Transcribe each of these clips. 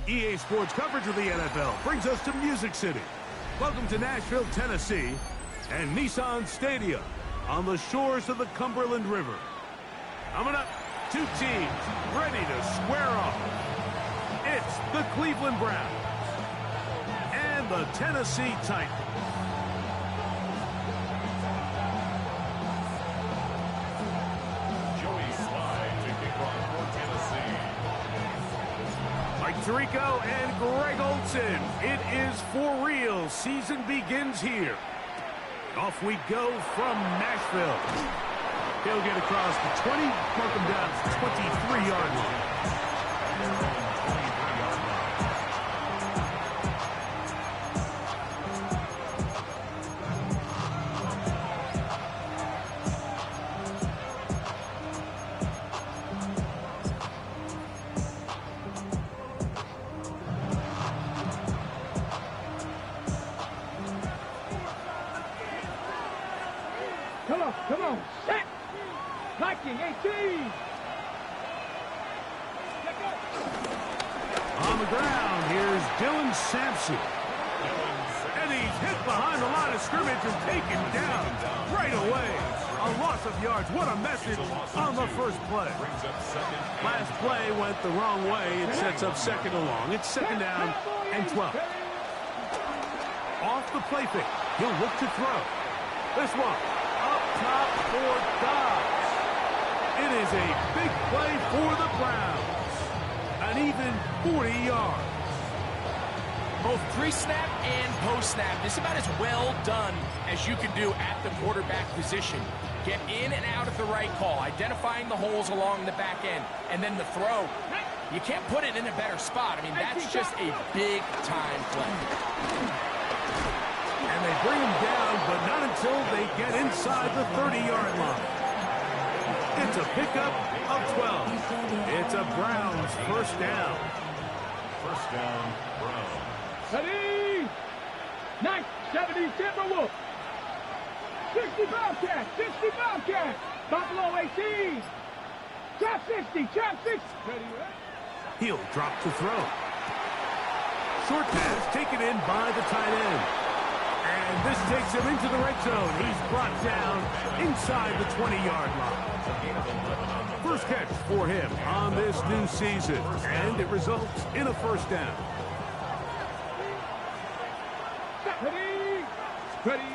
EA Sports coverage of the NFL brings us to Music City. Welcome to Nashville, Tennessee, and Nissan Stadium on the shores of the Cumberland River. Coming up, two teams ready to square off. It's the Cleveland Browns and the Tennessee Titans. Tirico and Greg Olsen. It is for real. Season begins here. Off we go from Nashville. He'll get across the 20, mark him down to the 23-yard line. Come on, set! Viking 18! On the ground, here's Dylan Sampson. And he's hit behind the line of scrimmage and taken down right away. A loss of yards. What a message on the first play. Last play went the wrong way. It sets up second and long. It's second down and 12. Off the play fake. He'll look to throw. This one. Top for Dobbs. It is a big play for the Browns. An even 40 yards. Both pre-snap and post-snap. This is about as well done as you can do at the quarterback position. Get in and out of the right call, identifying the holes along the back end, and then the throw. You can't put it in a better spot. I mean, that's just a big-time play. And they bring him down, but not until they get inside the 30-yard line. It's a pickup of 12. It's a Browns first down. First down, Browns. Ready! 970 Timberwolves. 60 Bobcats, 60 Bobcats. Buffalo 18. Trap 60, trap 60. Ready? He'll drop to throw. Short pass taken in by the tight end. And this takes him into the red zone. He's brought down inside the 20-yard line. First catch for him on this new season. And it results in a first down. Ready? Ready?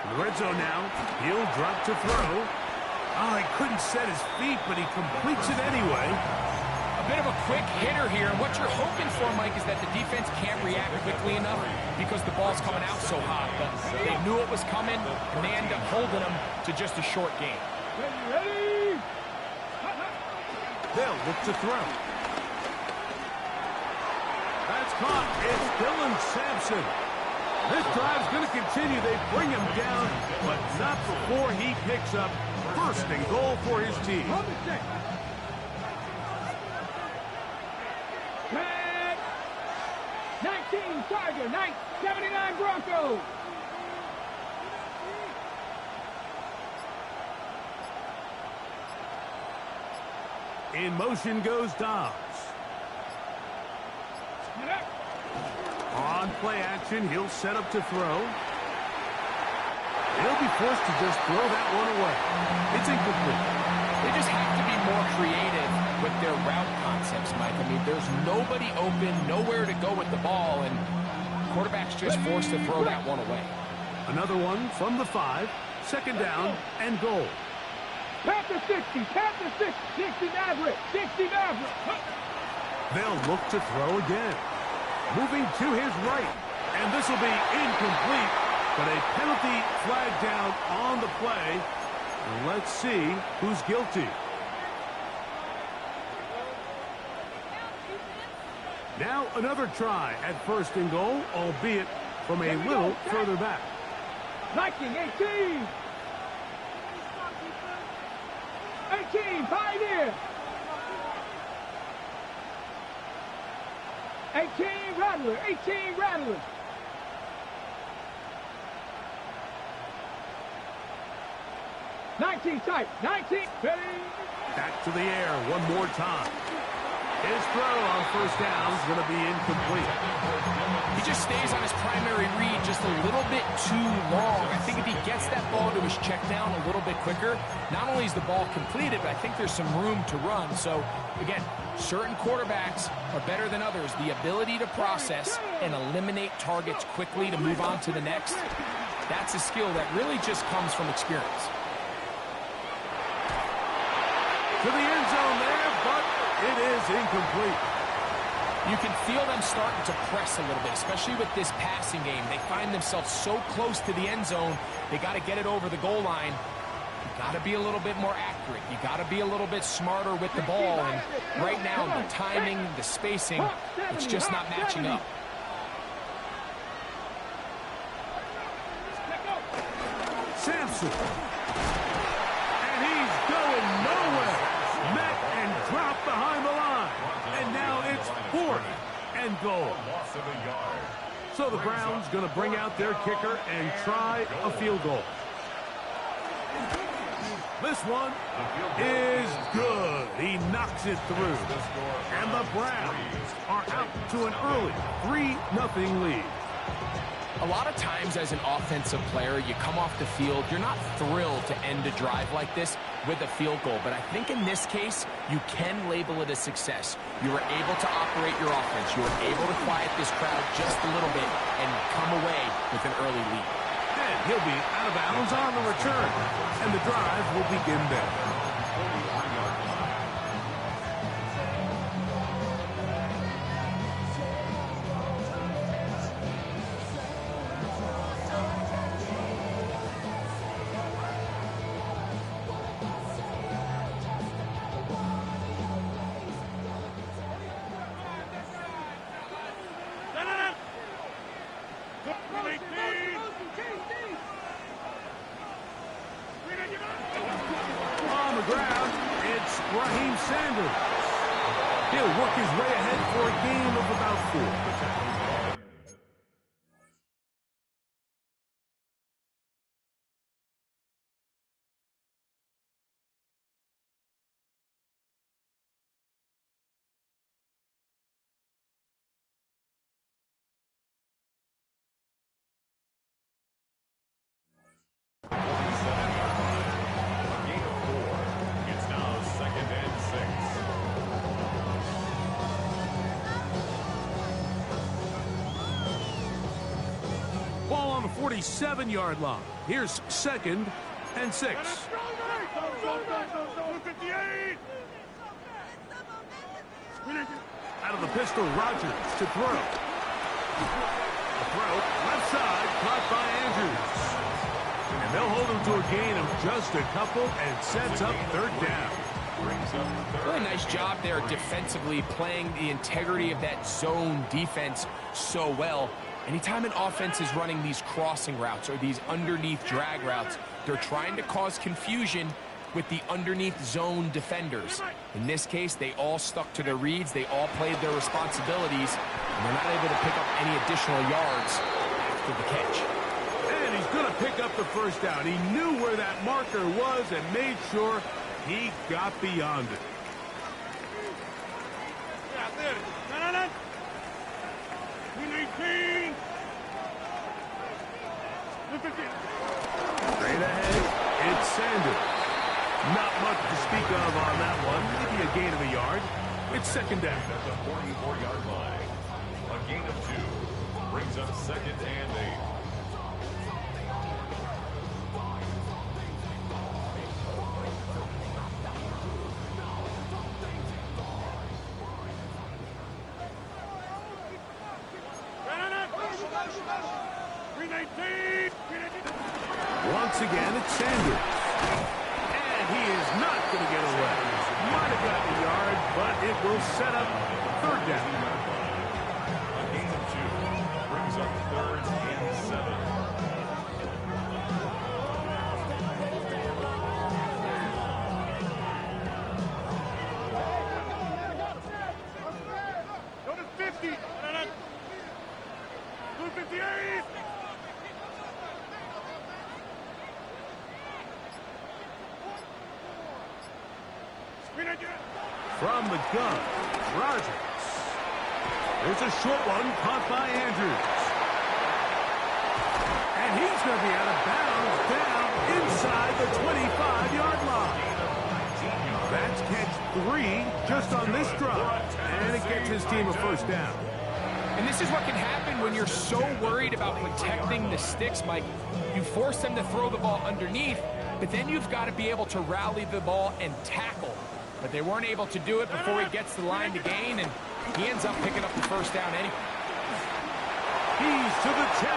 In the red zone now. He'll drop to throw. Oh, he couldn't set his feet, but he completes it anyway. A bit of a quick hitter here, and what you're hoping for, Mike, is that the defense can't react quickly enough because the ball's coming out so hot. But they knew it was coming, and they end up holding them to just a short game. Ready? They'll look to throw. That's caught. It's Dylan Sampson. This drive's going to continue. They bring him down, but not before he picks up first and goal for his team. 19 Tiger, 79 Broncos. In motion goes Dobbs. On play action, he'll set up to throw. He'll be forced to just throw that one away. It's incomplete. They just have to be more creative with their route concepts, Mike. I mean, there's nobody open, nowhere to go with the ball, and quarterback's just forced to throw that one away. Another one from the 5, second down and goal. Panther 60, Panther 60, 60 Maverick, 60 Maverick. They'll look to throw again. Moving to his right, and this will be incomplete, but a penalty flag down on the play. Let's see who's guilty. Now another try at first and goal, albeit from a little further back. Viking 18. 18, Pioneer. 18, Rattler, 18, Rattler. Nineteen type, 19, ready. Back to the air one more time. His throw on first down is going to be incomplete. He just stays on his primary read just a little bit too long. I think if he gets that ball to his check down a little bit quicker, not only is the ball completed, but I think there's some room to run. So, again, certain quarterbacks are better than others. The ability to process and eliminate targets quickly to move on to the next, that's a skill that really just comes from experience. To the end zone there, but it is incomplete. You can feel them starting to press a little bit, especially with this passing game. They find themselves so close to the end zone, they got to get it over the goal line. You got to be a little bit more accurate. You got to be a little bit smarter with the ball. And right now, the timing, the spacing, it's just not matching up. Sampson. And he's going nowhere. Met and dropped behind the line. And now it's 4th and goal. Loss of a yard. So the Browns going to bring out their kicker and try a field goal. This one is good. He knocks it through. And the Browns are out to an early 3-0 lead. A lot of times as an offensive player, you come off the field, you're not thrilled to end a drive like this with a field goal. But I think in this case, you can label it a success. You were able to operate your offense. You were able to quiet this crowd just a little bit and come away with an early lead. And he'll be out of bounds on the return. And the drive will begin there. On the ground, it's Raheem Sanders. He'll work his way ahead for a gain of about 4. It's now 2nd and 6. Ball on the 47-yard line. Here's 2nd and 6. Out of the pistol, Rodgers to throw. The throw, left side, caught by Andrews. And they'll hold him to a gain of just a couple and sets up 3rd down. Really nice job there defensively, playing the integrity of that zone defense so well. Anytime an offense is running these crossing routes or these underneath drag routes, they're trying to cause confusion with the underneath zone defenders. In this case, they all stuck to their reads, they all played their responsibilities, and they're not able to pick up any additional yards after the catch. And he's going to pick up the 1st down. He knew where that marker was and made sure he got beyond it. Straight ahead, it's Sanders. Not much to speak of on that one. Maybe a gain of a yard. It's 2nd down. At the 44-yard line. A gain of 2 brings up 2nd and 8. Once again, it's Sanders. And he is not going to get away. Might have gotten a yard, but it will set up 3rd down. A gain of 2 brings up 3rd and 7. Go to 50. 258. From the gun, Rogers. There's a short one caught by Andrews. And he's going to be out of bounds down inside the 25-yard line. That's catch 3 just on this drive. And it gets his team a first down. And this is what can happen when you're so worried about protecting the sticks, Mike. You force them to throw the ball underneath, but then you've got to be able to rally the ball and tackle. But they weren't able to do it before he gets the line to gain, and he ends up picking up the first down anyway. He's to the 10.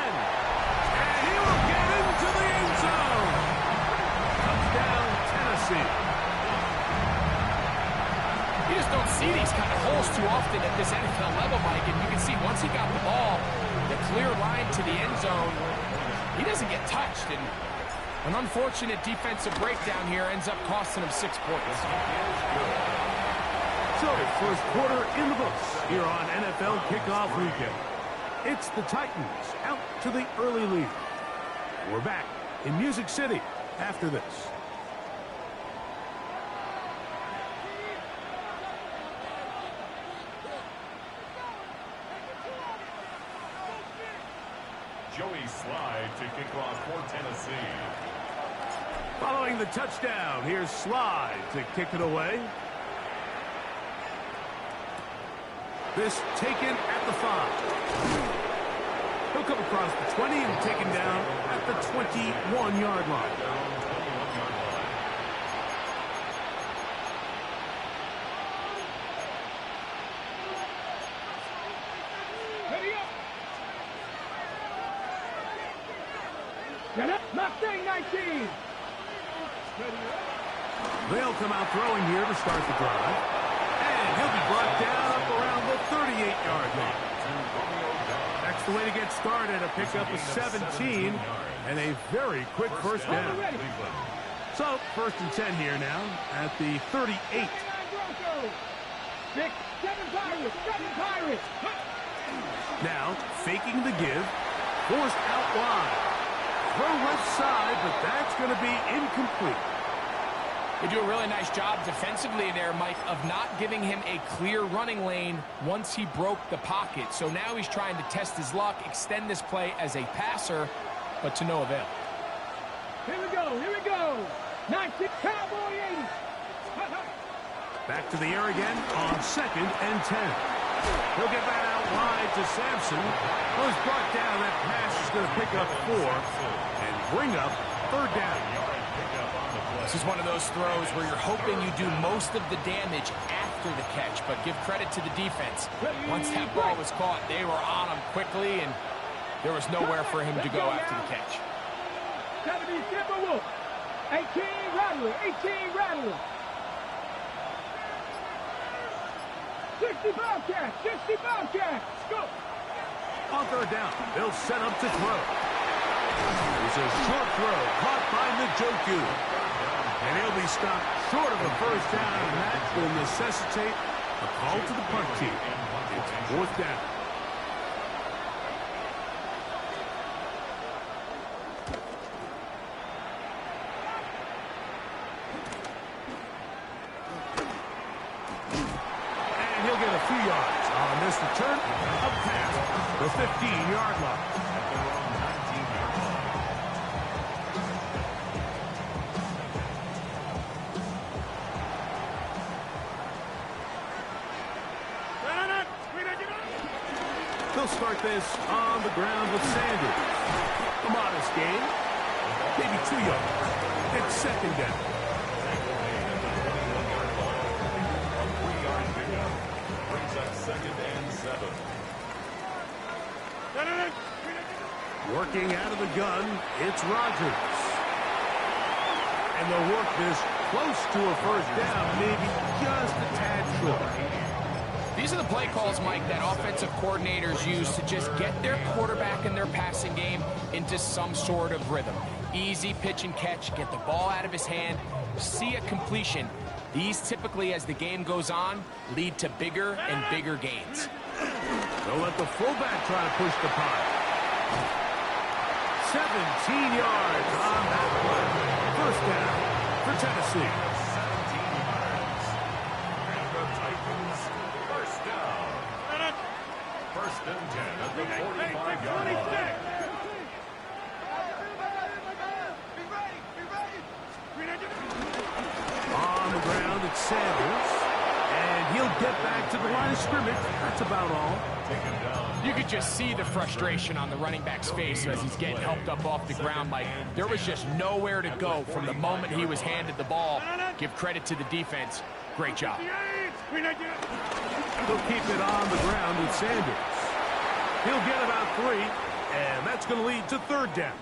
And he will get into the end zone. Touchdown, Tennessee. You just don't see these kind of holes too often at this NFL level, Mike. And you can see once he got the ball, the clear line to the end zone, he doesn't get touched. And an unfortunate defensive breakdown here ends up costing him 6 points. So, first quarter in the books here on NFL Kickoff Weekend. It's the Titans out to the early lead. We're back in Music City after this. Joey Slye to kick off for Tennessee. Following the touchdown, here's Slye to kick it away. This taken at the 5. He'll come across the 20 and taken down at the 21-yard line. Ready up. Get up. Mustang 19. They'll come out throwing here to start the drive. And he'll be brought down up around the 38-yard line. That's the way to get started. A pickup of 17 and a very quick first down. So, first and 10 here now at the 38. 6, 7 Pirates. 7 Pirates. Now, faking the give. Forced out wide. Throw left side, but that's going to be incomplete. They do a really nice job defensively there, Mike, of not giving him a clear running lane once he broke the pocket. So now he's trying to test his luck, extend this play as a passer, but to no avail. Here we go. Here we go. 19 Cowboy 80. Back to the air again on 2nd and 10. He'll get that out wide to Sampson. Was brought down. That pass is going to pick up 4 and bring up 3rd down. This is one of those throws where you're hoping you do most of the damage after the catch, but give credit to the defense. Once that ball was caught, they were on him quickly, and there was nowhere for him to go after the catch. 70 Timberwolves. 18 Rattler. 18 Rattler. 60 Bobcats. 60 Bobcats. Go. On 3rd down, they'll set up to throw. It's a short throw caught by Njoku. And he'll be stopped short of a first down, and that will necessitate a call to the punt team. It's 4th down. And he'll get a few yards on this return up past the 15-yard line. They'll start this on the ground with Sanders. A modest gain. Maybe 2 yards. It's 2nd down. Brings up 2nd and 7. Working out of the gun, it's Rogers. And they'll work this close to a first down, maybe just a tad short. These are the play calls, Mike, that offensive coordinators use to just get their quarterback and their passing game into some sort of rhythm. Easy pitch and catch, get the ball out of his hand, see a completion. These typically, as the game goes on, lead to bigger and bigger gains. They'll let the fullback try to push the pile. 17 yards on that play. First down for Tennessee. 17 yards. And the Titans are again at the 45-yard line. On the ground, it's Sanders. And he'll get back to the line of scrimmage. That's about all. You could just see the frustration on the running back's face as he's getting helped up off the ground. Like, there was just nowhere to go from the moment he was handed the ball. Give credit to the defense. Great job. They'll keep it on the ground with Sanders. He'll get about 3, and that's going to lead to 3rd down.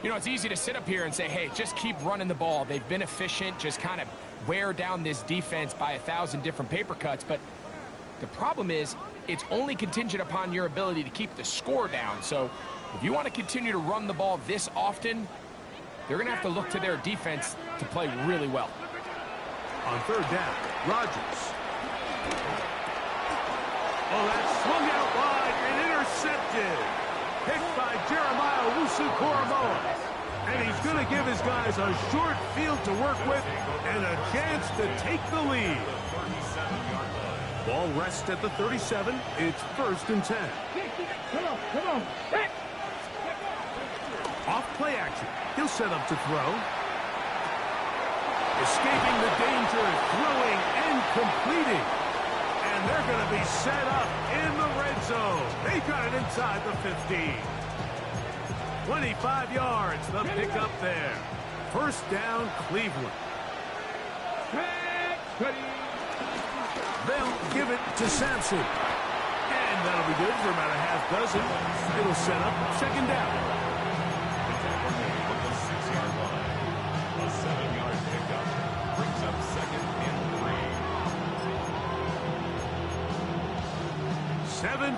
You know, it's easy to sit up here and say, hey, just keep running the ball. They've been efficient, just kind of wear down this defense by 1,000 different paper cuts. But the problem is, it's only contingent upon your ability to keep the score down. So if you want to continue to run the ball this often, they're going to have to look to their defense to play really well. On 3rd down, Rodgers. Oh, that's swung out wide and intercepted. Picked by Jeremiah Owusu-Koramoah. And he's going to give his guys a short field to work with and a chance to take the lead. Ball rests at the 37. It's 1st and 10. Come on. Off play action. He'll set up to throw. Escaping the danger, throwing and completing. And they're going to be set up in the red zone. They got it inside the 15. 25 yards, the pickup there. 1st down, Cleveland. They'll give it to Sampson. And that'll be good for about a half dozen. It'll set up 2nd down. From the 6-yard line, a 7-yard pickup brings up 2nd and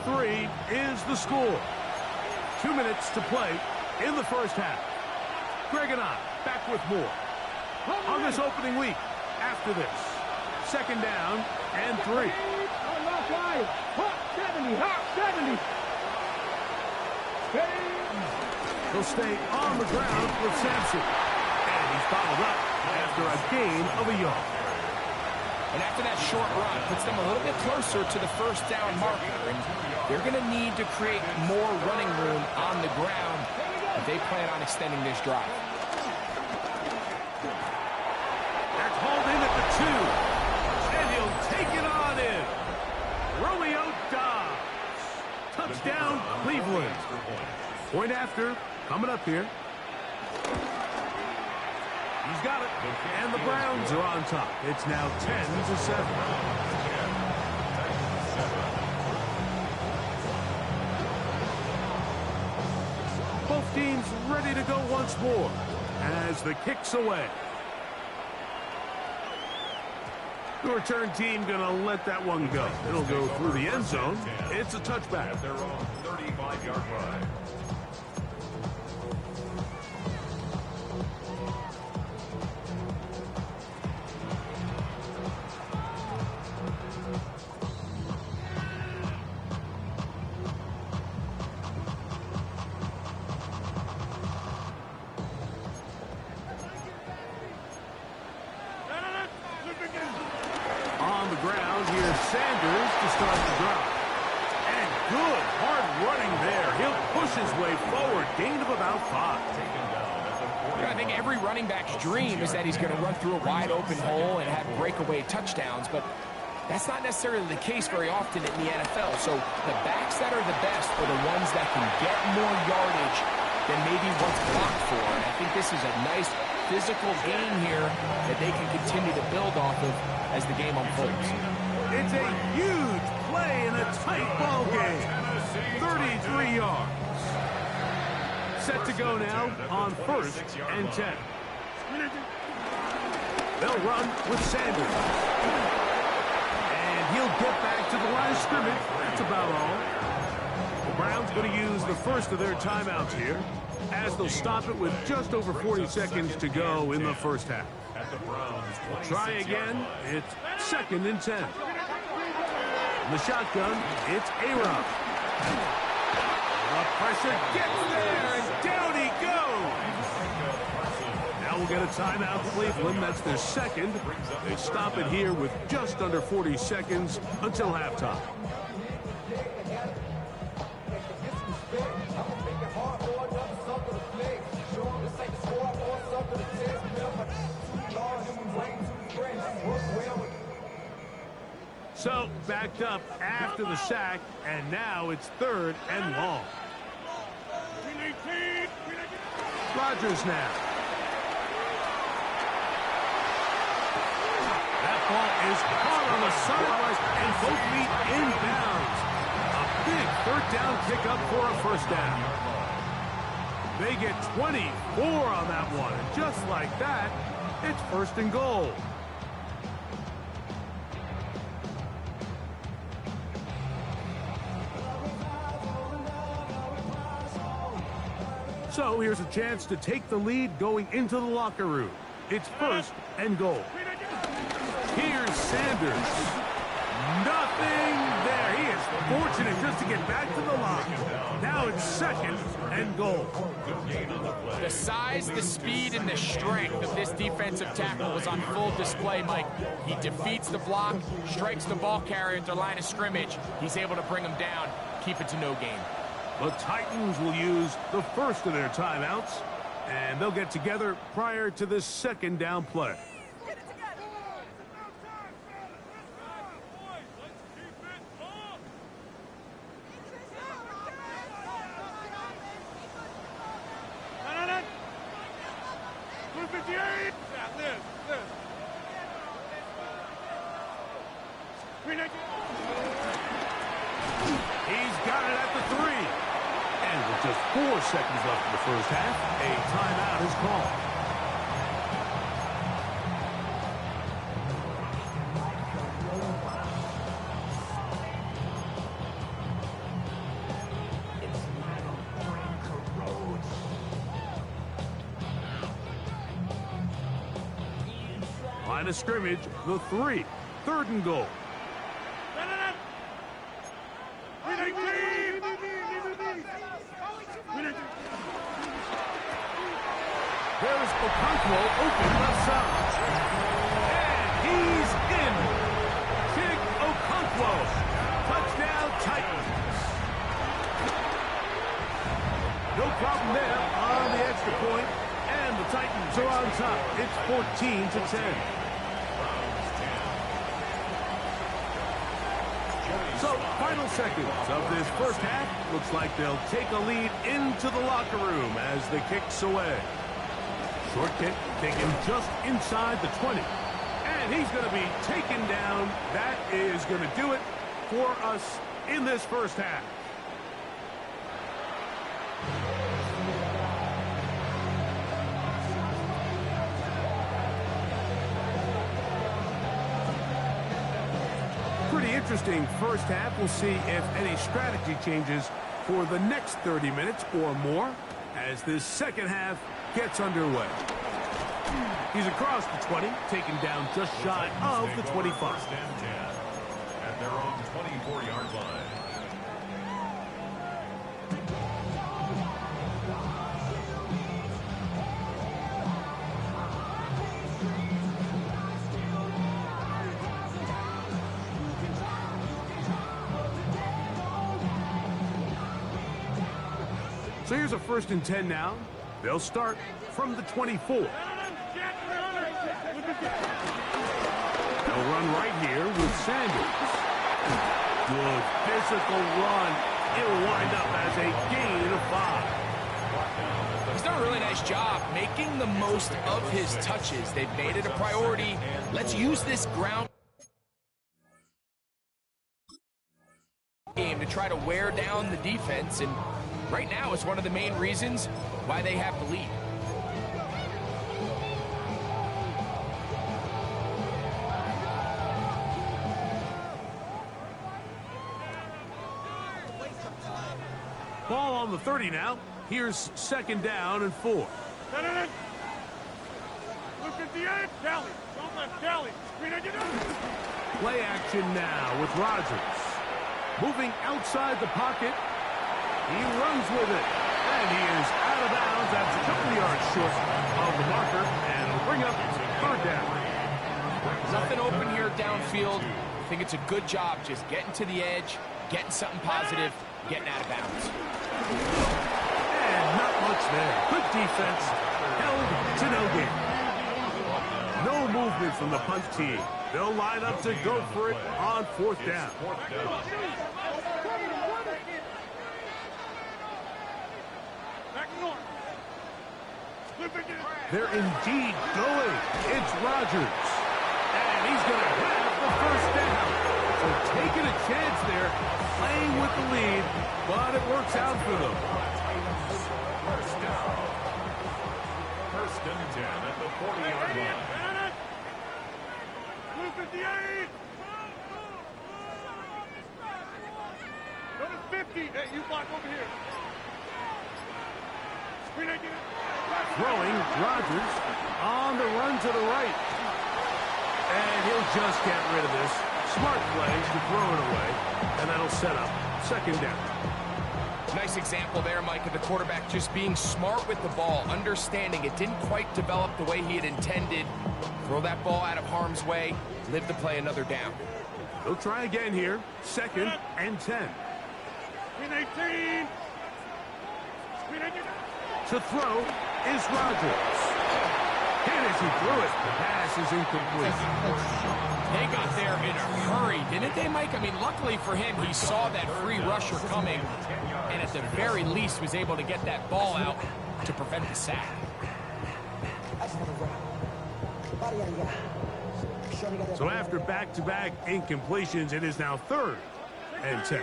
7-3 is the score. 2 minutes to play in the 1st half. Greg and I back with more on this opening week after this. 2nd down and 3. Hot 70. He'll stay on the ground with Sampson. And he's followed up after a gain of a yard. And after that short run, puts them a little bit closer to the 1st down marker. And they're going to need to create more running room on the ground if they plan on extending this drive. That's hauled in at the 2. And he'll take it on in. Romeo Doubs. Touchdown, Cleveland. Point after, coming up here. He's got it. And the Browns are on top. It's now 10-7. Both teams ready to go once more as the kick's away. The return team going to let that one go. It'll go through the end zone. It's a touchback. At their own 35-yard line. On the ground, here's Sanders to start the drive. And good, hard running there. He'll push his way forward. Gain of about 5. I think every running back's dream is that he's going to run through a wide open hole and have breakaway touchdowns, but that's not necessarily the case very often in the NFL. So the backs that are the best are the ones that can get more yardage than maybe what's blocked for. And I think this is a nice physical game here that they can continue to build off of as the game unfolds. It's a huge play in a tight ball game. 33 yards. Set to go now on 1st and 10. They'll run with Sanders. And he'll get back to the line of scrimmage. That's about all. The Browns going to use the first of their timeouts here as they'll stop it with just over 40 seconds to go in the 1st half. Try again. It's 2nd and 10. In the shotgun, it's A-Rob. The pressure gets there, and down he goes. Now we'll get a timeout, Cleveland. That's their 2nd. They stop it here with just under 40 seconds until halftime. picked up after the sack, and now it's 3rd and long. Rodgers now. That ball is caught on the sidelines, and both meet inbounds. A big 3rd down pickup for a 1st down. They get 24 on that one, and just like that, it's 1st and goal. So here's a chance to take the lead going into the locker room. It's 1st and goal. Here's Sanders. Nothing there. He is fortunate just to get back to the line. Now it's 2nd and goal. The size, the speed, and the strength of this defensive tackle was on full display, Mike. He defeats the block, strikes the ball carrier at the line of scrimmage. He's able to bring him down, keep it to no gain. The Titans will use the first of their timeouts, and they'll get together prior to this 2nd down play. He's got it at the 3. And with just 4 seconds left in the 1st half, a timeout is called. Line of scrimmage, the 3. 3rd and goal. There's Okonkwo open left side. And he's in. Chig Okonkwo. Touchdown Titans. No problem there on the extra point. And the Titans are on top. It's 14-10. So, final seconds of this 1st half. Looks like they'll take a lead into the locker room as the kick's away. Short kick taken just inside the 20. And he's going to be taken down. That is going to do it for us in this 1st half. Pretty interesting 1st half. We'll see if any strategy changes for the next 30 minutes or more as this 2nd half gets underway. He's across the 20, taken down just shy of the 25. 1st and 10 at their own 24-yard line. So here's a 1st and 10 now. They'll start from the 24. They'll run right here with Sanders. Good physical run. It'll wind up as a gain of 5. He's done a really nice job making the most of his touches. They've made it a priority. Let's use this ground game to try to wear down the defense, and right now it's one of the main reasons why they have the lead. Ball on the 30 now. Here's 2nd down and 4. Look at the edge, Kelly. Don't let Kelly. Play action now with Rodgers. Moving outside the pocket. He runs with it. And he is out of bounds. That's a couple yards short of the marker. And it'll bring up 3rd down. Nothing open here downfield. I think it's a good job just getting to the edge, getting something positive, getting out of bounds. And not much there. Good defense. Held to no gain. No movement from the punt team. They'll line up to go for it on 4th down. They're indeed going. It's Rodgers. And he's going to have the 1st down. So taking a chance there, playing with the lead, but it works out for them. 1st down. 1st and 10 at the 40-yard line. 58. Number 50. Hey, you block over here. Screen again. Throwing, Rodgers on the run to the right. And he'll just get rid of this. Smart play to throw it away. And that'll set up 2nd down. Nice example there, Mike, of the quarterback just being smart with the ball, understanding it didn't quite develop the way he had intended. Throw that ball out of harm's way, live to play another down. He'll try again here. 2nd and 10. Screen 18. Screen 18. To throw is Rodgers. And as he threw it, the pass is incomplete. They got there in a hurry, didn't they, Mike? I mean, luckily for him, he saw that free rusher coming, and at the very least was able to get that ball out to prevent the sack. So after back-to-back incompletions, it is now 3rd and 10.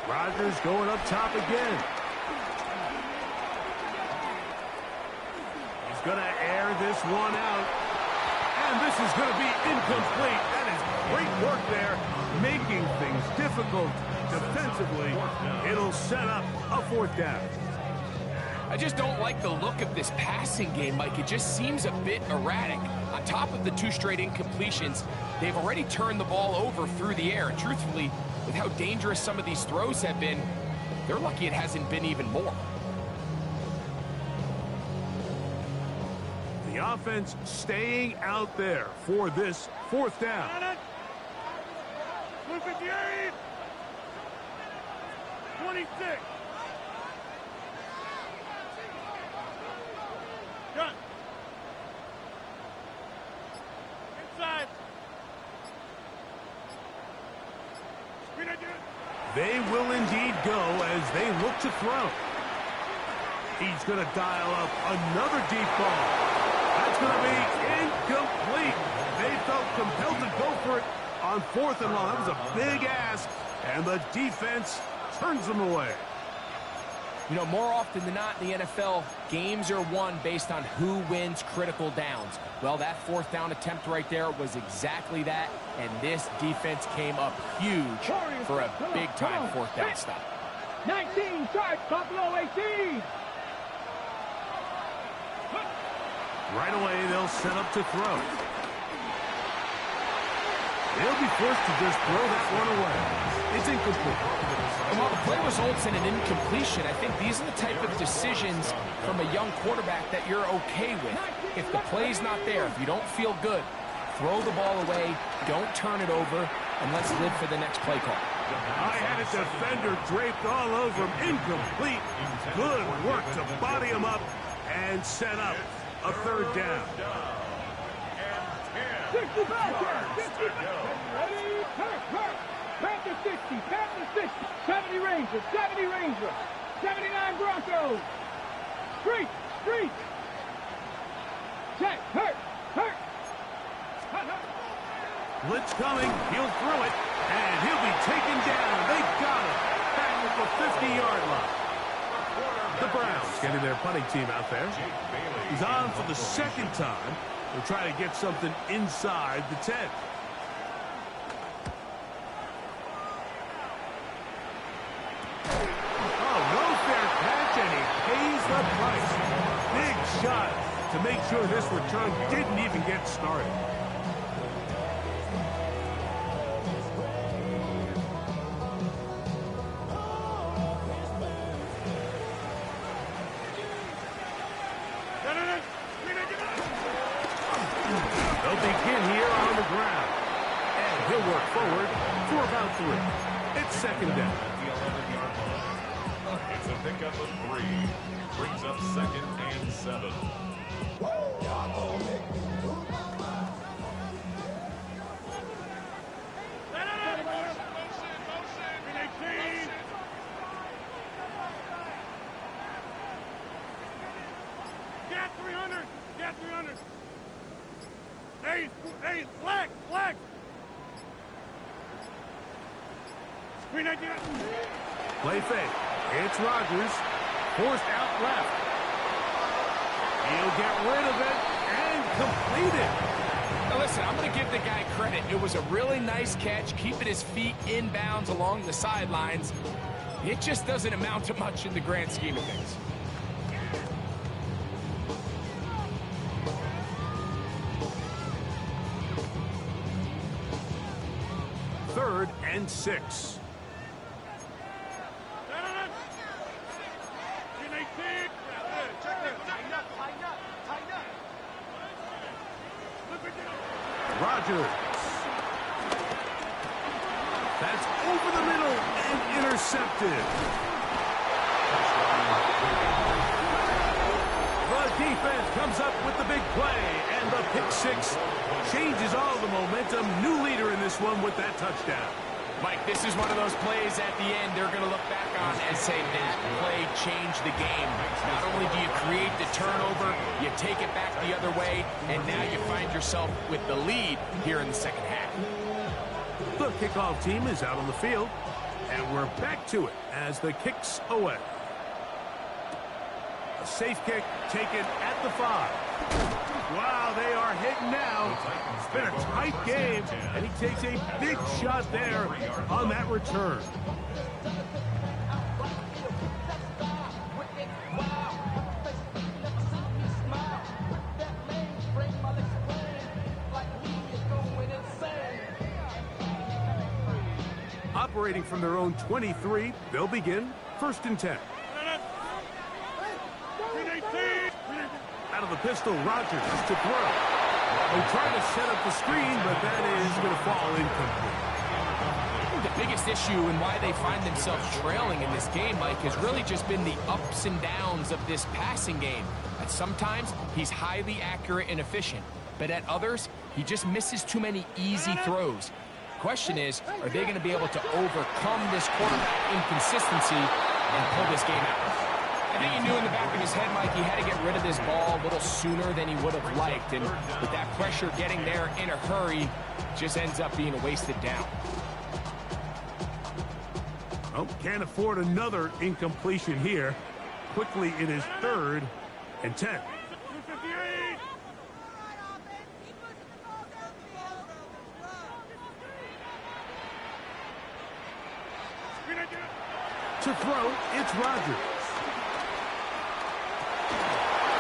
Rodgers going up top again. He's going to air this one out. And this is going to be incomplete. That is great work there, making things difficult defensively. It'll set up a 4th down. I just don't like the look of this passing game, Mike. It just seems a bit erratic. On top of the 2 straight incompletions, they've already turned the ball over through the air. And truthfully, with how dangerous some of these throws have been, they're lucky it hasn't been even more. The offense staying out there for this 4th down. 58. 26. Gun. Inside. They will indeed go as they look to throw. He's going to dial up another deep ball. That's going to be incomplete. They felt compelled to go for it on 4th and long. That was a big ask, and the defense turns them away. You know, more often than not in the NFL, games are won based on who wins critical downs. Well, that 4th down attempt right there was exactly that, and this defense came up huge for a big-time 4th down stop. 19, charge, Buffalo 18. Right away, they'll set up to throw. They'll be forced to just throw that one away. It's incomplete. And while the play results in an incompletion, I think these are the type of decisions from a young quarterback that you're okay with. If the play's not there, if you don't feel good, throw the ball away, don't turn it over, and let's live for the next play call. I had a defender draped all over him. Incomplete. Good work to body him up and set up a 3rd down. 60 back there. 60 back. Ready? Hurt. Panther 60. Panther 60. 70 Rangers. 70 Rangers. 79 Broncos. Street. Check. Hurt. Blitz coming. He'll throw it. And he'll be taken down. They got him. Back at the 50-yard line. The Browns getting their punting team out there. He's on for the 2nd time. They'll try to get something inside the 10. Oh, no fair catch, and he pays the price. Big shot to make sure this return didn't even get started. They'll begin here on the ground. And he'll work forward for about 3. It's second down. At the 11-yard line. It's a pickup of 3. Brings up second and 7. Get 300! Get 300! Hey, flag! Screen idea! Play fake. It's Rodgers. Forced out left. He'll get rid of it and complete it. Now listen, I'm going to give the guy credit. It was a really nice catch, keeping his feet in bounds along the sidelines. It just doesn't amount to much in the grand scheme of things. Third and 6. Rodgers. That's over the middle and intercepted. The defense comes up with the big play, and the pick 6 changes all the momentum. New leader in this one with that touchdown. Mike, this is one of those plays at the end they're going to look back on and say that play changed the game. Not only do you create the turnover, you take it back the other way, and now you find yourself with the lead here in the second half. The kickoff team is out on the field, and we're back to it as the kick's away. A safe kick taken at the 5. Wow, they are hitting now. It's been a tight game, and he takes a big shot there on that return. Operating from their own 23, they'll begin 1st and 10. Out of the pistol, Rodgers to throw. They try to set up the screen, but that is going to fall incomplete. The biggest issue and why they find themselves trailing in this game, Mike, has really just been the ups and downs of this passing game. At sometimes, he's highly accurate and efficient, but at others, he just misses too many easy throws. Question is, are they going to be able to overcome this quarterback inconsistency and pull this game out? I think he knew in the back of his head, Mike, he had to get rid of this ball a little sooner than he would have liked. And with that pressure getting there in a hurry, just ends up being a wasted down. Oh, can't afford another incompletion here. Quickly, it is 3rd and 10. To throw, it's Rodgers.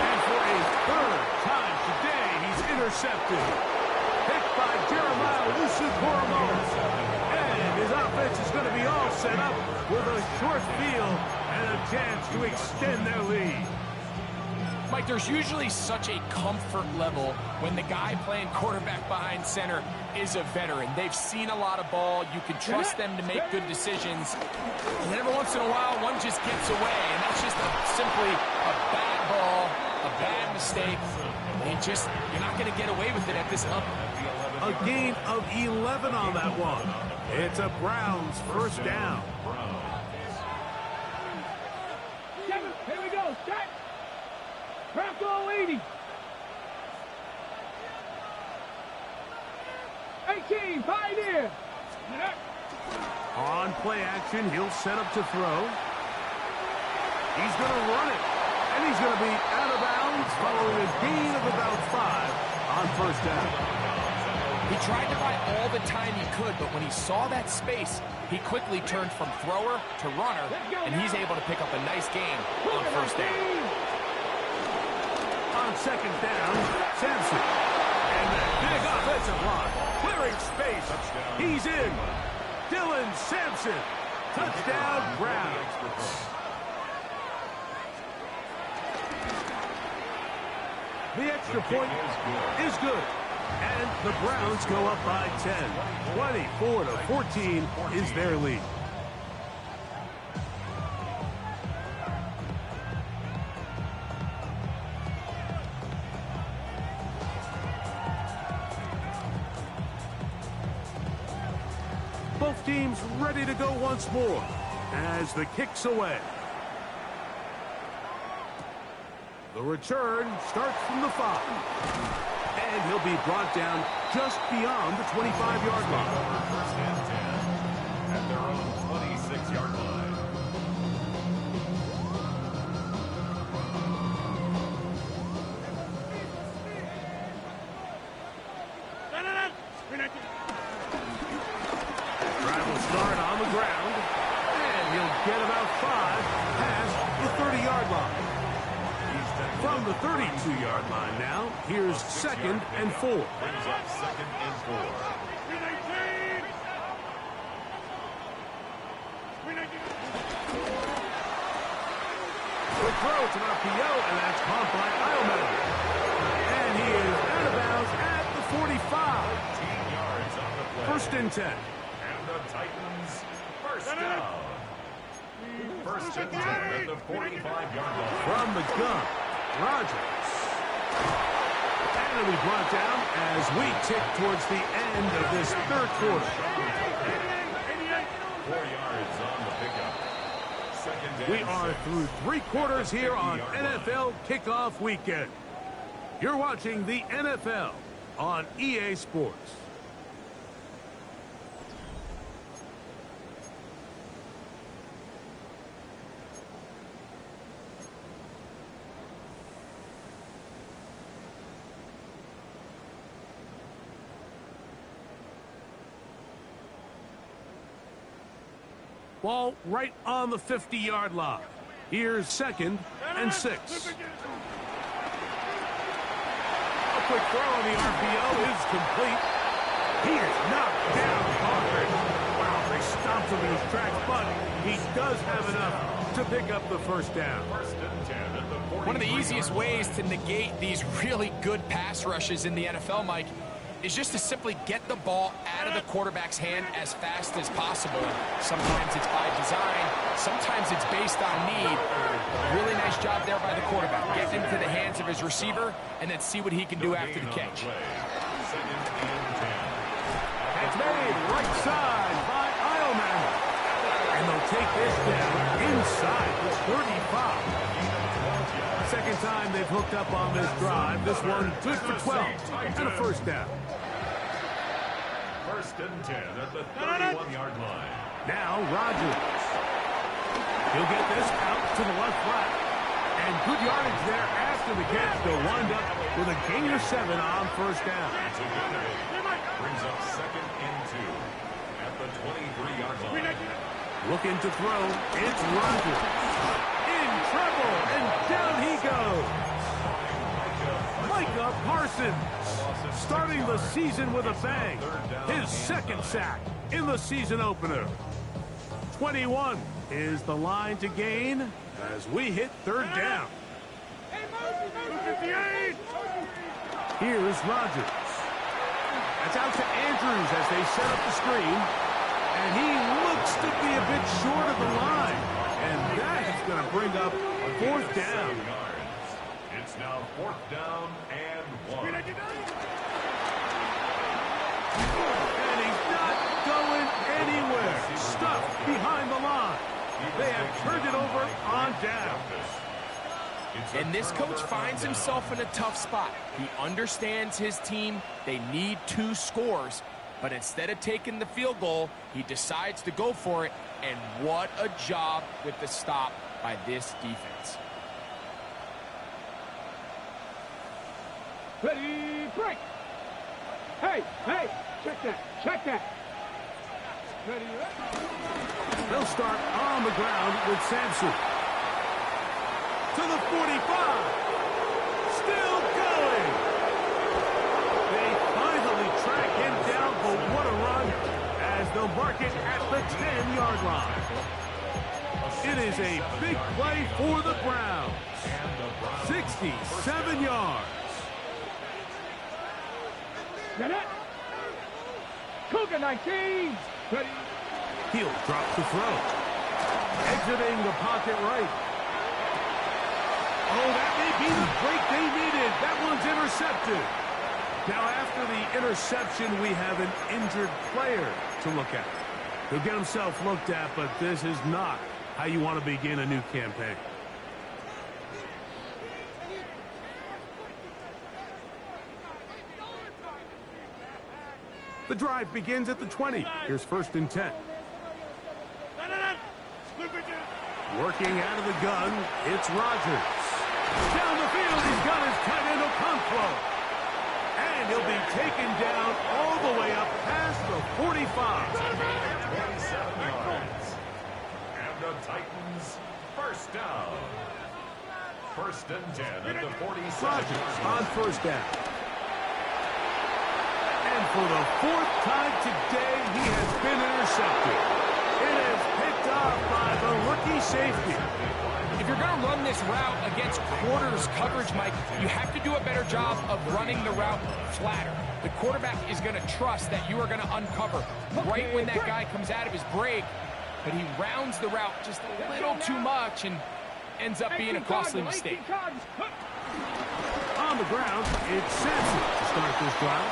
And for a 3rd time today, he's intercepted. Picked by Jeremiah Owusu-Koramoah. And his offense is going to be all set up with a short field and a chance to extend their lead. Mike, there's usually such a comfort level when the guy playing quarterback behind center is a veteran. They've seen a lot of ball. You can trust them to make good decisions. And every once in a while, one just gets away. And that's just simply a bad ball, a bad mistake. You're not going to get away with it at this level. A gain of 11 on that one. It's a Browns 1st down. Here we go. Set. Bronco 80. 18, Pioneer. On play action, he'll set up to throw. He's going to run it. And he's going to be out of bounds following a gain of about 5 on 1st down. He tried to buy all the time he could, but when he saw that space, he quickly turned from thrower to runner, and he's able to pick up a nice gain on 1st down. On 2nd down, Sampson. And that big offensive line, clearing space. He's in. Dylan Sampson. Touchdown, Browns. The extra point is good. And the Browns go up by 10. 24-14 is their lead. Both teams ready to go once more as the kick's away. The return starts from the 5. And he'll be brought down just beyond the 25-yard line. First and 10 at their own 26-yard line. Drive will start on the ground. And he'll get about 5 past the 30-yard line. From the 32-yard line now, here's 2nd and 4. Brings up 2nd and 4. Quick throw to an RPO, and that's caught by Iometer. And he is out of bounds at the 45. 13 yards on the play. 1st and 10. And the Titans first down. 1st and 10 at the 45-yard line. From the gun, Rodgers. And it'll be brought down as we tick towards the end of this 3rd quarter. 4 yards on the pickup. 2nd and We are 6. through 3 quarters here on NFL Kickoff Weekend. You're watching the NFL on EA Sports. Ball right on the 50-yard line. Here's 2nd and 6. A quick throw on the RPO is complete. He is knocked down hard. Wow, they stomped him in his tracks, but he does have enough to pick up the 1st down. 1st and 10 at the 43. One of the easiest ways to negate these really good pass rushes in the NFL, Mike, is just to simply get the ball out of the quarterback's hand as fast as possible. Sometimes it's by design, sometimes it's based on need. Really nice job there by the quarterback. Get into the hands of his receiver and then see what he can do after the catch. 2nd and 10. It's made right side by Iometer. And they'll take this down inside the 35. 2nd time they've hooked up on this drive. This one good for 12 and a 1st down. 1st and 10 at the 31-yard line. Now Rodgers. He'll get this out to the left flat. And good yardage there after the catch. They'll wind up with a gain of 7 on 1st down. Brings up 2nd and 2 at the 23-yard line. Looking to throw. It's Rodgers. In trouble. And down he goes. Micah Parsons starting the season with a bang. His 2nd sack in the season opener. 21 is the line to gain as we hit 3rd down. Here's Rodgers. That's out to Andrews as they set up the screen. And he looks to be a bit short of the line. And that is going to bring up 4th down. It's now 4th down and 1. And he's not going anywhere. Stuck behind the line. They have turned it over on down. And this coach finds himself in a tough spot. He understands his team. They need 2 scores. But instead of taking the field goal, he decides to go for it. And what a job with the stop by this defense. Ready, break. Hey, check that. Ready, They'll start on the ground with Sampson. To the 45. Still going. They finally track him down, but what a run as they'll mark it at the 10-yard line. It is a big play for the Browns. 67 yards. Get it. Cougar 19. Ready. Hill drops the throw. Exiting the pocket right. Oh, that may be the break they needed. That one's intercepted. Now, after the interception, we have an injured player to look at. He'll get himself looked at, but this is not how you want to begin a new campaign. The drive begins at the 20. Here's 1st and 10. Working out of the gun, it's Rodgers. Down the field, he's got his tight end Okonkwo. And he'll be taken down all the way up past the 45. 27 yards. And the Titans, 1st down. 1st and 10 at the 47. Rodgers on 1st down. And for the 4th time today, he has been intercepted. It is picked off by the rookie safety. If you're going to run this route against quarters coverage, Mike, you have to do a better job of running the route flatter. The quarterback is going to trust that you are going to uncover right when that guy comes out of his break, but he rounds the route just a little too much and ends up being a costly mistake. On the ground, it's Sampson to start this drive.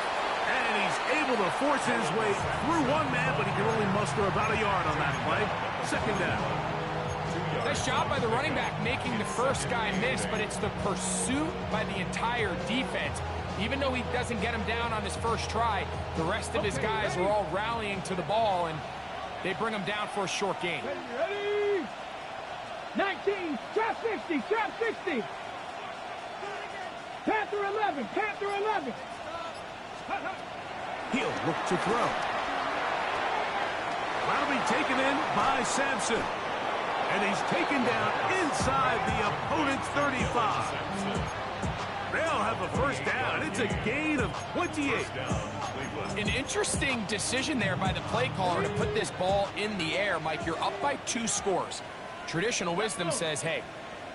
And he's able to force his way through one man, but he can only muster about a yard on that play. 2nd down. Nice job by the running back making the first guy miss, but it's the pursuit by the entire defense. Even though he doesn't get him down on his first try, the rest of his guys are all rallying to the ball, and they bring him down for a short gain. Ready. 19. Trap 60. Trap 60. Panther 11. Panther 11. He'll look to throw. That'll be taken in by Sampson. And he's taken down inside the opponent's 35. They'll have a 1st down. It's a gain of 28. An interesting decision there by the play caller to put this ball in the air. Mike, you're up by 2 scores. Traditional wisdom says, hey,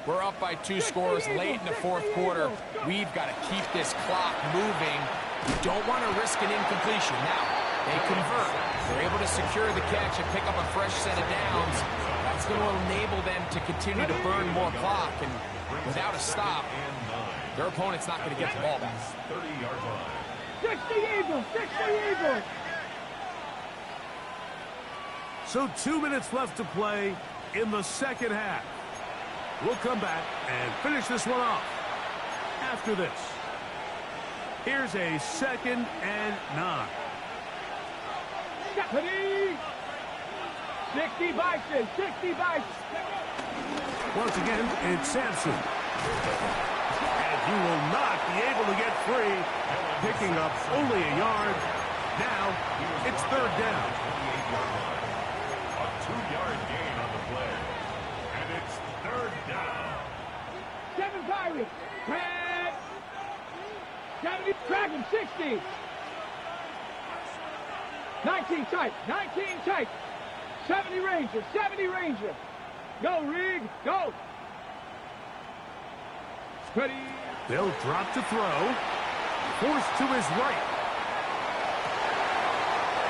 we're up by 2 scores late in the 4th quarter. We've got to keep this clock moving. You don't want to risk an incompletion. Now, they convert. They're able to secure the catch and pick up a fresh set of downs. That's going to enable them to continue to burn more clock. And without a stop, their opponent's not going to get the ball back. 30-yard line. 60 Eagles. 60 Eagles. So 2 minutes left to play in the 2nd half. We'll come back and finish this one off after this. Here's a 2nd and 9. Ready. 60 Bison. 60 Bison. Once again, it's Sampson. And he will not be able to get free, picking up only a yard. Now, it's 3rd down. 28-yard line. A 2-yard gain on the play. And it's 3rd down. 7 Pirates. Red. 70 Dragon 60. 19 tight. 19 tight. 70 Ranger. 70 Ranger. Go, Rig. Go. Ready. They'll drop to throw. Forced to his right.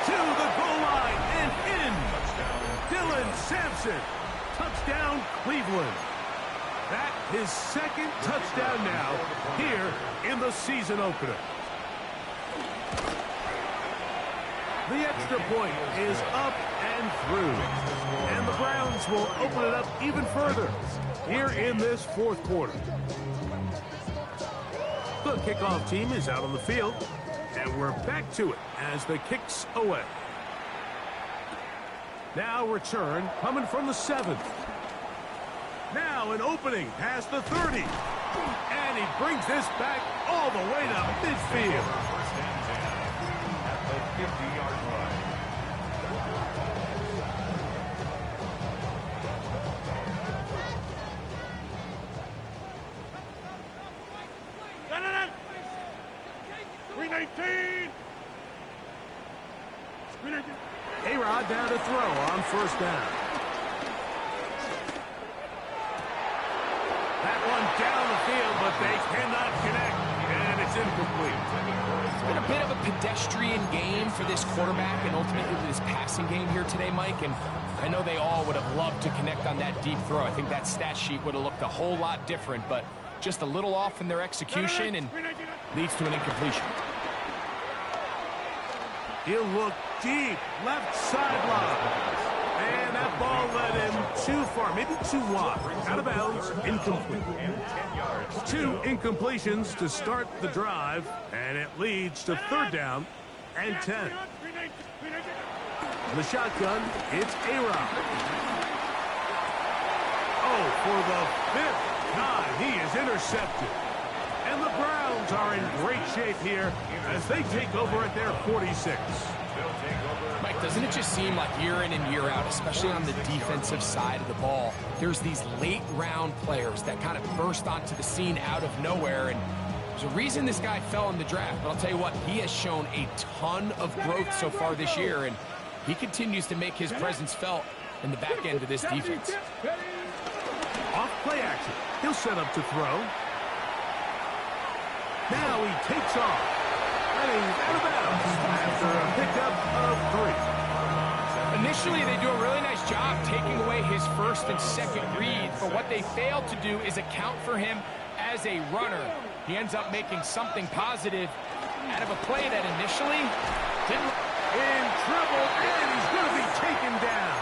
To the goal line and in. Dylan Sampson. Touchdown, Cleveland. That his 2nd touchdown now here in the season opener. The extra point is up and through. And the Browns will open it up even further here in this 4th quarter. The kickoff team is out on the field, and we're back to it as the kick's away. Now return coming from the 7th. Now an opening past the 30. And he brings this back all the way to midfield. 1st and 10 at the 50-yard line. A-Rod down to throw on 1st down. That one down the field, but they cannot connect. And it's incomplete. It's been a bit of a pedestrian game for this quarterback and ultimately this passing game here today, Mike. And I know they all would have loved to connect on that deep throw. I think that stat sheet would have looked a whole lot different, but just a little off in their execution and leads to an incompletion. He'll look deep, left sideline. And that ball led him too far, maybe too wide. Out of bounds, incomplete. 2 incompletions to start the drive, and it leads to 3rd down and 10. The shotgun, it's A-Rod. Oh, for the 5th time, he is intercepted. And the Browns are in great shape here as they take over at their 46. Mike, doesn't it just seem like year in and year out, especially on the defensive side of the ball, there's these late-round players that kind of burst onto the scene out of nowhere, and there's a reason this guy fell in the draft, but I'll tell you what, he has shown a ton of growth so far this year, and he continues to make his presence felt in the back end of this defense. Off play action. He'll set up to throw. Now he takes off. And he's out of bounds after a pickup of 3. Initially, they do a really nice job taking away his first and second read, but what they fail to do is account for him as a runner. He ends up making something positive out of a play that initially didn't. In trouble, and he's going to be taken down.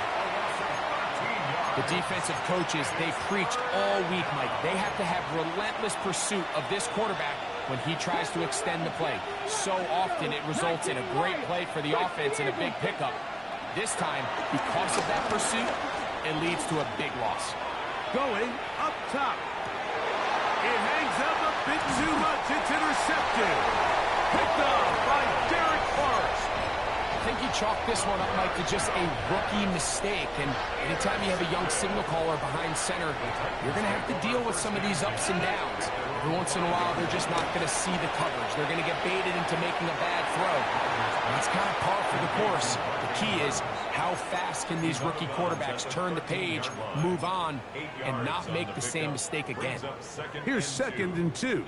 The defensive coaches, they preached all week, Mike. They have to have relentless pursuit of this quarterback when he tries to extend the play. So often it results in a great play for the offense and a big pickup. This time, because of that pursuit, it leads to a big loss. Going up top. It hangs up a bit too much. It's intercepted. Picked up by Derek Forrest. I think he chalked this one up, Mike, to just a rookie mistake. And anytime you have a young signal caller behind center, you're going to have to deal with some of these ups and downs. Every once in a while, they're just not going to see the coverage. They're going to get baited into making a bad throw. And that's kind of par for the course. The key is how fast can these rookie quarterbacks turn the page, move on, and not make the same mistake again. Here's 2nd and 2.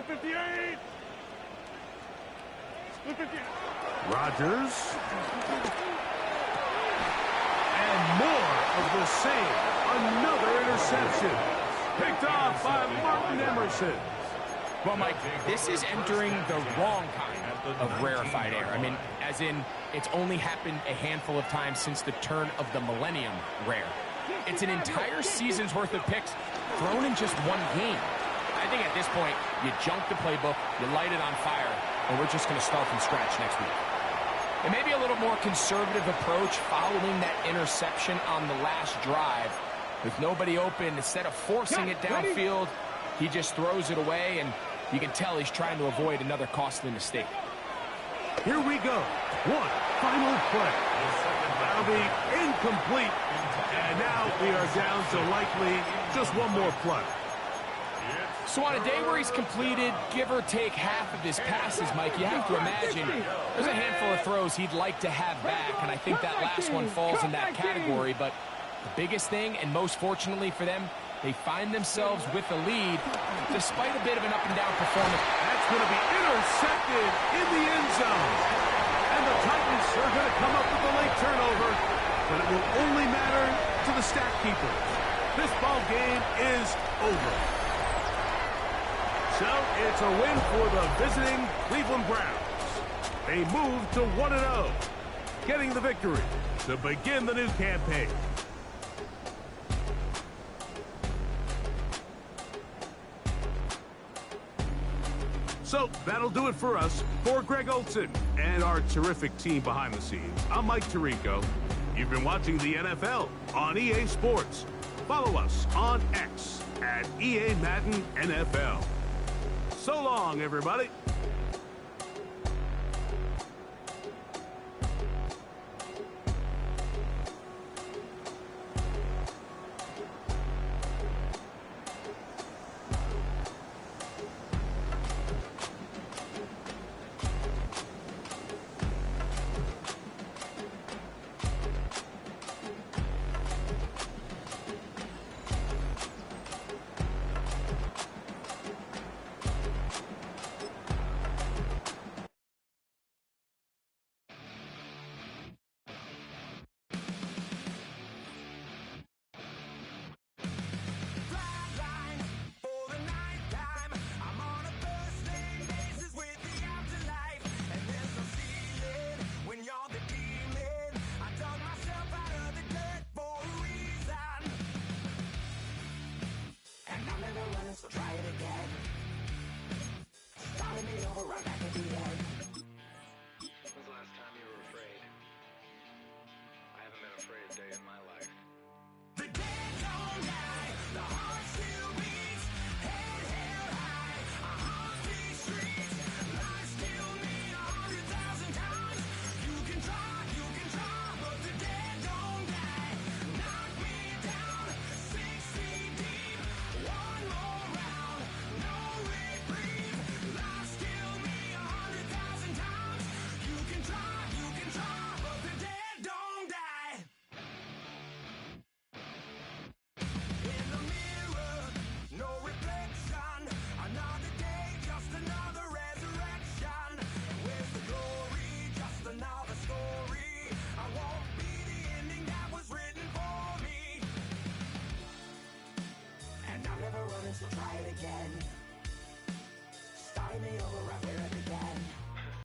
58. Rodgers. And more of the same. Another interception. Picked off by Martin Emerson. Well, Mike, this is entering the wrong kind of rarefied air. I mean, as in, it's only happened a handful of times since the turn of the millennium rare. It's an entire season's worth of picks thrown in just one game. I think at this point, you junk the playbook, you light it on fire, and we're just going to start from scratch next week. And maybe a little more conservative approach following that interception on the last drive. With nobody open, instead of forcing it downfield, he just throws it away, and you can tell he's trying to avoid another costly mistake. Here we go. One final play. That'll be incomplete. And now we are down to likely just one more play. So on a day where he's completed, give or take half of his passes, Mike, you have to imagine there's a handful of throws he'd like to have back, and I think that last one falls in that category. But the biggest thing, and most fortunately for them, they find themselves with the lead despite a bit of an up-and-down performance. That's going to be intercepted in the end zone. And the Titans are going to come up with a late turnover, but it will only matter to the stat keeper. This ball game is over. So it's a win for the visiting Cleveland Browns. They move to 1-0, getting the victory to begin the new campaign. So that'll do it for us. For Greg Olson and our terrific team behind the scenes, I'm Mike Tirico. You've been watching the NFL on EA Sports. Follow us on X at EA Madden NFL. So long, everybody. running, so try it again. Starting me over right back at the end.